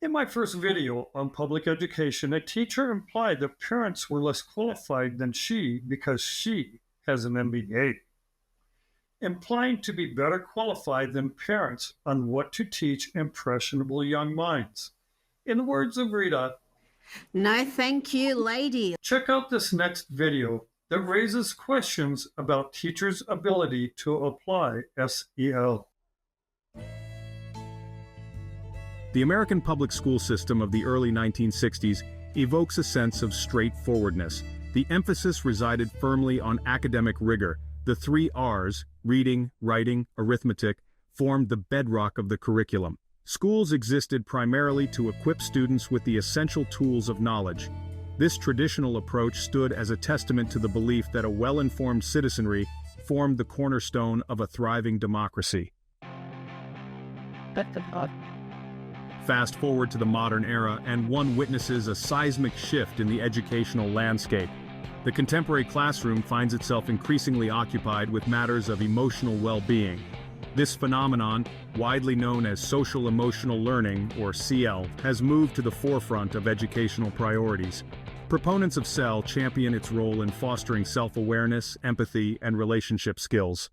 In my first video on public education, a teacher implied that parents were less qualified than she because she has an MBA, implying to be better qualified than parents on what to teach impressionable young minds. In the words of Rita, no thank you, lady. Check out this next video that raises questions about teachers' ability to apply SEL. The American public school system of the early 1960s evokes a sense of straightforwardness. The emphasis resided firmly on academic rigor. The 3 R's, reading, writing, arithmetic, formed the bedrock of the curriculum. Schools existed primarily to equip students with the essential tools of knowledge. This traditional approach stood as a testament to the belief that a well-informed citizenry formed the cornerstone of a thriving democracy. Fast forward to the modern era, and one witnesses a seismic shift in the educational landscape. The contemporary classroom finds itself increasingly occupied with matters of emotional well-being. This phenomenon, widely known as social emotional learning, or CL, has moved to the forefront of educational priorities. Proponents of CEL champion its role in fostering self-awareness, empathy, and relationship skills.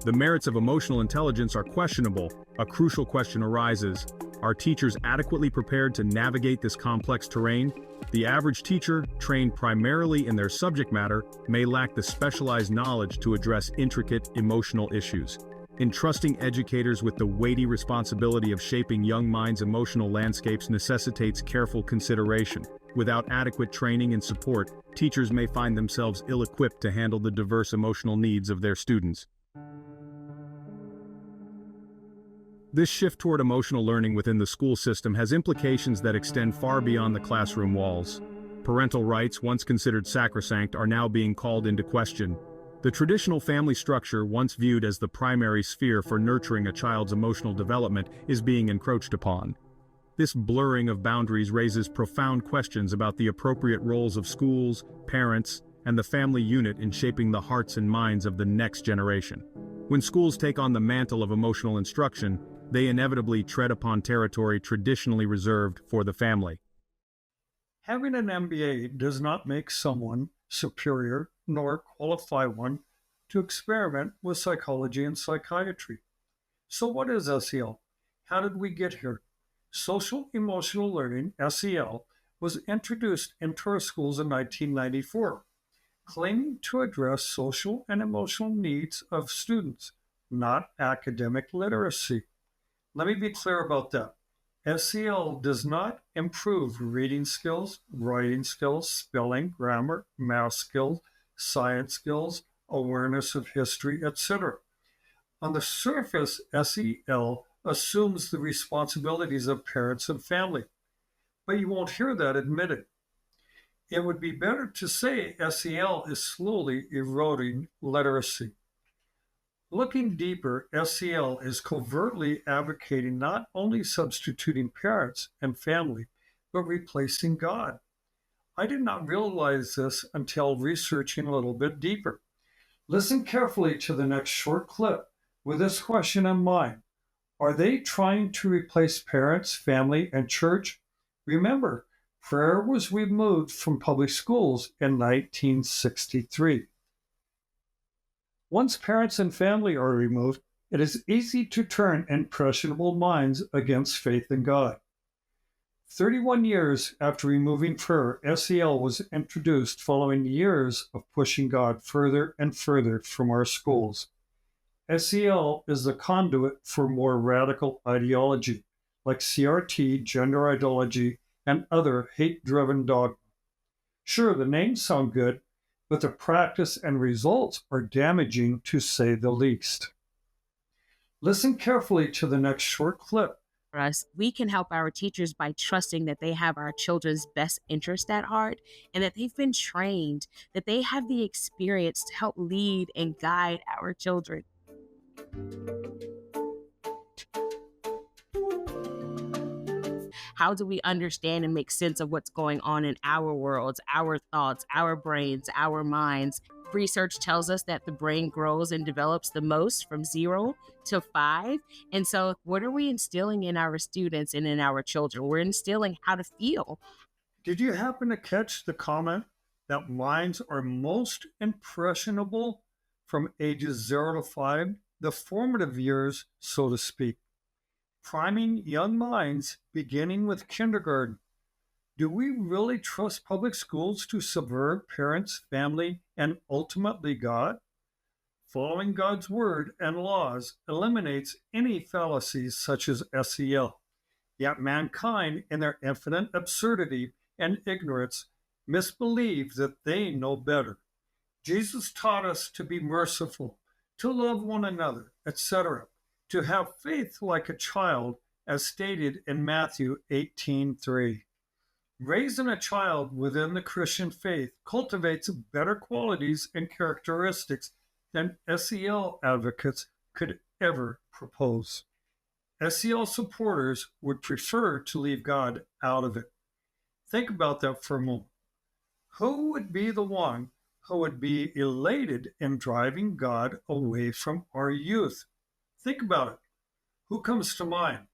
The merits of emotional intelligence are questionable. A crucial question arises: are teachers adequately prepared to navigate this complex terrain? The average teacher, trained primarily in their subject matter, may lack the specialized knowledge to address intricate emotional issues. Entrusting educators with the weighty responsibility of shaping young minds' emotional landscapes necessitates careful consideration. Without adequate training and support, teachers may find themselves ill-equipped to handle the diverse emotional needs of their students. This shift toward emotional learning within the school system has implications that extend far beyond the classroom walls. Parental rights, once considered sacrosanct, are now being called into question. The traditional family structure, once viewed as the primary sphere for nurturing a child's emotional development, is being encroached upon. This blurring of boundaries raises profound questions about the appropriate roles of schools, parents, and the family unit in shaping the hearts and minds of the next generation. When schools take on the mantle of emotional instruction, they inevitably tread upon territory traditionally reserved for the family. Having an MBA does not make someone superior nor qualify one to experiment with psychology and psychiatry. So what is SEL? How did we get here? Social Emotional Learning, SEL, was introduced into our schools in 1994, claiming to address social and emotional needs of students, not academic literacy. Let me be clear about that. SEL does not improve reading skills, writing skills, spelling, grammar, math skills, science skills, awareness of history, etc. On the surface, SEL assumes the responsibilities of parents and family, but you won't hear that admitted. It would be better to say SEL is slowly eroding literacy. Looking deeper, SEL is covertly advocating not only substituting parents and family, but replacing God. I did not realize this until researching a little bit deeper. Listen carefully to the next short clip with this question in mind. Are they trying to replace parents, family, and church? Remember, prayer was removed from public schools in 1963. Once parents and family are removed, it is easy to turn impressionable minds against faith in God. 31 years after removing prayer, SEL was introduced following years of pushing God further and further from our schools. SEL is the conduit for more radical ideology, like CRT, gender ideology, and other hate-driven dogma. Sure, the names sound good, but the practice and results are damaging, to say the least. Listen carefully to the next short clip. For us, we can help our teachers by trusting that they have our children's best interest at heart and that they've been trained, that they have the experience to help lead and guide our children. How do we understand and make sense of what's going on in our worlds, our thoughts, our brains, our minds? Research tells us that the brain grows and develops the most from 0 to 5. And so, what are we instilling in our students and in our children? We're instilling how to feel. Did you happen to catch the comment that minds are most impressionable from ages 0 to 5, the formative years, so to speak, priming young minds beginning with kindergarten? Do we really trust public schools to subvert parents, family, and ultimately God? Following God's word and laws eliminates any fallacies such as SEL. Yet mankind, in their infinite absurdity and ignorance, misbelieve that they know better. Jesus taught us to be merciful, to love one another, etc., to have faith like a child, as stated in Matthew 18:3. Raising a child within the Christian faith cultivates better qualities and characteristics than SEL advocates could ever propose. SEL supporters would prefer to leave God out of it. Think about that for a moment. Who would be the one who would be elated in driving God away from our youth? Think about it. Who comes to mind?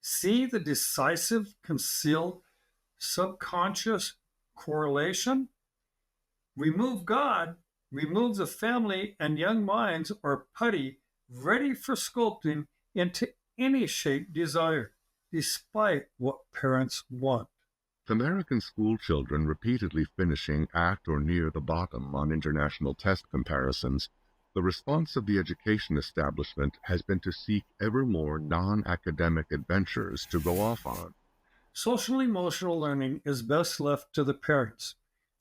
See the decisive, concealed, subconscious correlation? Remove God, remove the family, and young minds are putty, ready for sculpting into any shape desired, despite what parents want. American school children repeatedly finishing at or near the bottom on international test comparisons, the response of the education establishment has been to seek ever more non-academic adventures to go off on. Social emotional learning is best left to the parents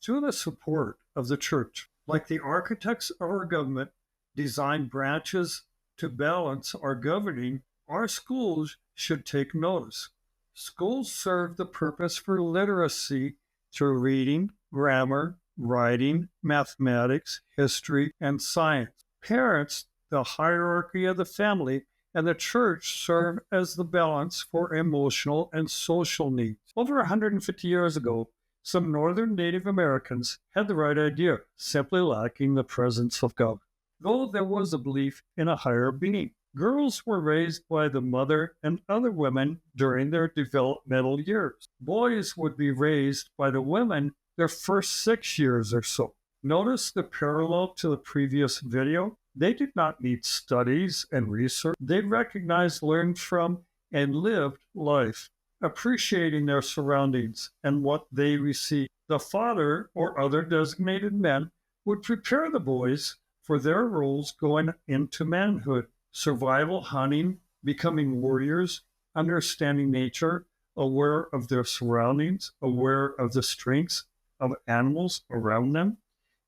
through the support of the church. Like the architects of our government design branches to balance our governing, our schools should take notice. Schools serve the purpose for literacy through reading, grammar, writing, mathematics, history, and science. Parents, the hierarchy of the family, and the church serve as the balance for emotional and social needs. Over 150 years ago, some northern Native Americans had the right idea, simply lacking the presence of God. Though there was a belief in a higher being, girls were raised by the mother and other women during their developmental years. Boys would be raised by the women their first 6 years or so. Notice the parallel to the previous video? They did not need studies and research. They recognized, learned from, and lived life, appreciating their surroundings and what they received. The father or other designated men would prepare the boys for their roles going into manhood, survival, hunting, becoming warriors, understanding nature, aware of their surroundings, aware of the strengths of animals around them,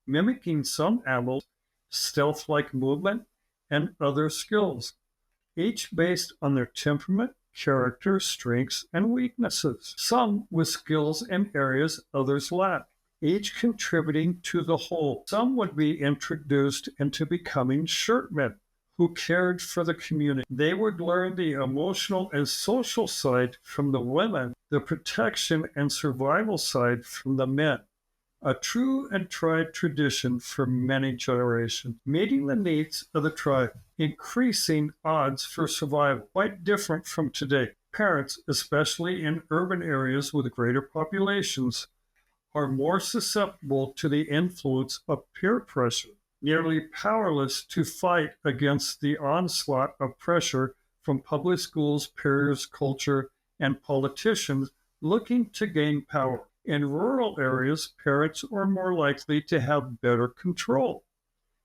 mimicking some animals, stealth-like movement, and other skills, each based on their temperament, character, strengths, and weaknesses, some with skills in areas others lack, each contributing to the whole. Some would be introduced into becoming shirtmen who cared for the community. They would learn the emotional and social side from the women, the protection and survival side from the men. A true and tried tradition for many generations, meeting the needs of the tribe, increasing odds for survival, quite different from today. Parents, especially in urban areas with greater populations, are more susceptible to the influence of peer pressure, nearly powerless to fight against the onslaught of pressure from public schools, peers, culture, and politicians looking to gain power. In rural areas, parents are more likely to have better control.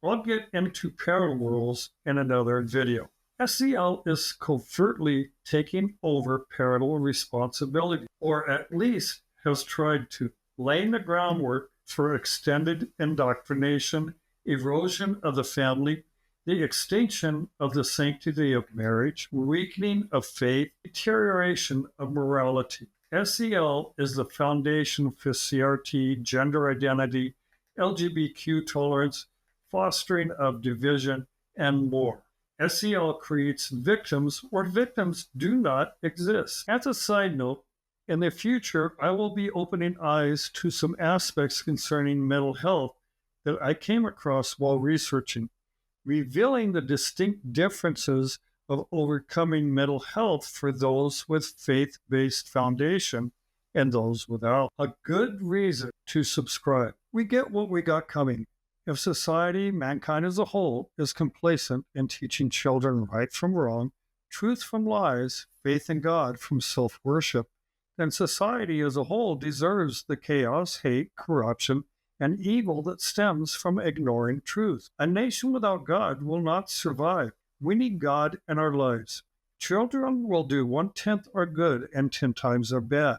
I'll get into parent rules in another video. SEL is covertly taking over parental responsibility, or at least has tried to, laying the groundwork for extended indoctrination, erosion of the family, the extinction of the sanctity of marriage, weakening of faith, deterioration of morality. SEL is the foundation for CRT, gender identity, LGBTQ tolerance, fostering of division, and more. SEL creates victims where victims do not exist. As a side note, in the future, I will be opening eyes to some aspects concerning mental health that I came across while researching, revealing the distinct differences of overcoming mental health for those with faith-based foundation and those without. A good reason to subscribe. We get what we got coming. If society, mankind as a whole, is complacent in teaching children right from wrong, truth from lies, faith in God from self-worship, then society as a whole deserves the chaos, hate, corruption, and evil that stems from ignoring truth. A nation without God will not survive. We need God in our lives. Children will do 1/10 our good and 10 times our bad.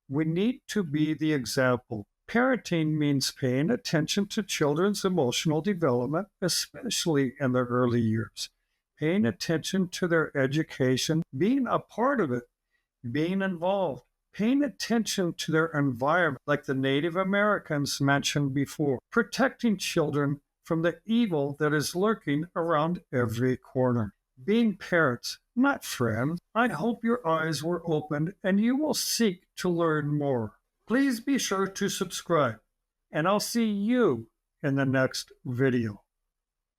We need to be the example. Parenting means paying attention to children's emotional development, especially in their early years. Paying attention to their education, being a part of it, being involved. Paying attention to their environment, like the Native Americans mentioned before. Protecting children from the evil that is lurking around every corner. Being parents, not friends. I hope your eyes were opened and you will seek to learn more. Please be sure to subscribe, and I'll see you in the next video.